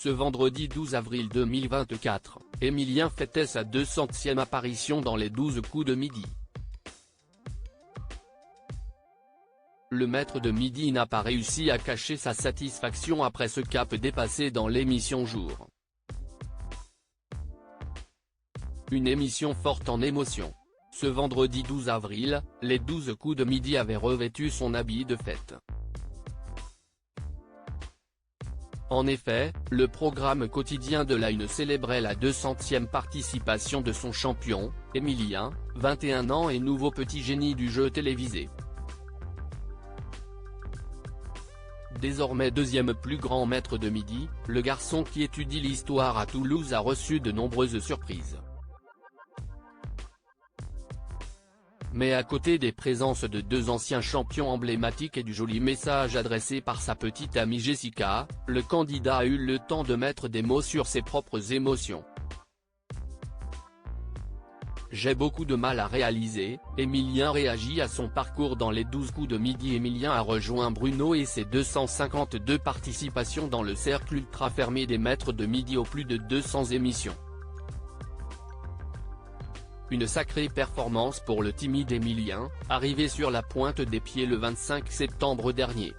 Ce vendredi 12 avril 2024, Emilien fêtait sa 200e apparition dans les 12 coups de midi. Le maître de midi n'a pas réussi à cacher sa satisfaction après ce cap dépassé dans l'émission Jour. Une émission forte en émotions. Ce vendredi 12 avril, les 12 coups de midi avaient revêtu son habit de fête. En effet, le programme quotidien de la Une célébrait la 200e participation de son champion, Emilien, 21 ans et nouveau petit génie du jeu télévisé. Désormais deuxième plus grand maître de midi, le garçon qui étudie l'histoire à Toulouse a reçu de nombreuses surprises. Mais à côté des présences de deux anciens champions emblématiques et du joli message adressé par sa petite amie Jessica, le candidat a eu le temps de mettre des mots sur ses propres émotions. J'ai beaucoup de mal à réaliser, Emilien réagit à son parcours dans les 12 coups de midi. Emilien a rejoint Bruno et ses 252 participations dans le cercle ultra fermé des maîtres de midi aux plus de 200 émissions. Une sacrée performance pour le timide Emilien, arrivé sur la pointe des pieds le 25 septembre dernier.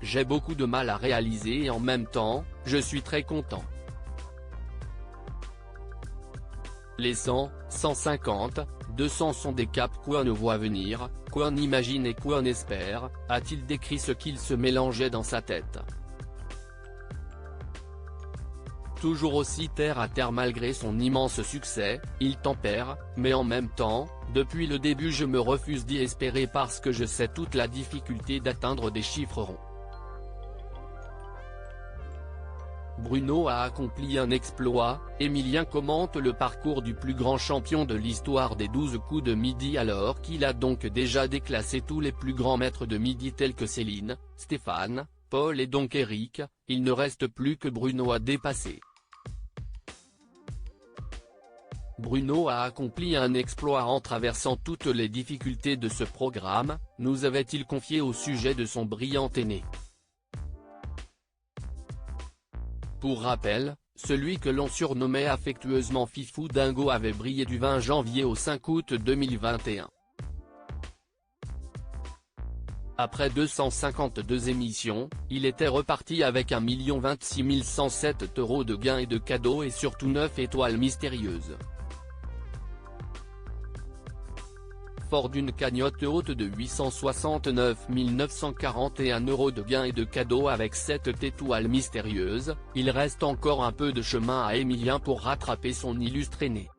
J'ai beaucoup de mal à réaliser et en même temps, je suis très content. Les 100, 150, 200 sont des caps qu'on voit venir, qu'on imagine et qu'on espère, a-t-il décrit ce qu'il se mélangeait dans sa tête. Toujours aussi terre à terre malgré son immense succès, il tempère, mais en même temps, depuis le début je me refuse d'y espérer parce que je sais toute la difficulté d'atteindre des chiffres ronds. Bruno a accompli un exploit, Emilien commente le parcours du plus grand champion de l'histoire des 12 coups de midi alors qu'il a donc déjà déclassé tous les plus grands maîtres de midi tels que Céline, Stéphane, Paul et donc Eric, il ne reste plus que Bruno à dépasser. Bruno a accompli un exploit en traversant toutes les difficultés de ce programme, nous avait-il confié au sujet de son brillant aîné. Pour rappel, celui que l'on surnommait affectueusement Fifou Dingo avait brillé du 20 janvier au 5 août 2021. Après 252 émissions, il était reparti avec 1 026 107 € de gains et de cadeaux et surtout 9 étoiles mystérieuses. Fort d'une cagnotte haute de 869 941 € de gains et de cadeaux avec 7 étoiles mystérieuses, il reste encore un peu de chemin à Emilien pour rattraper son illustre aîné.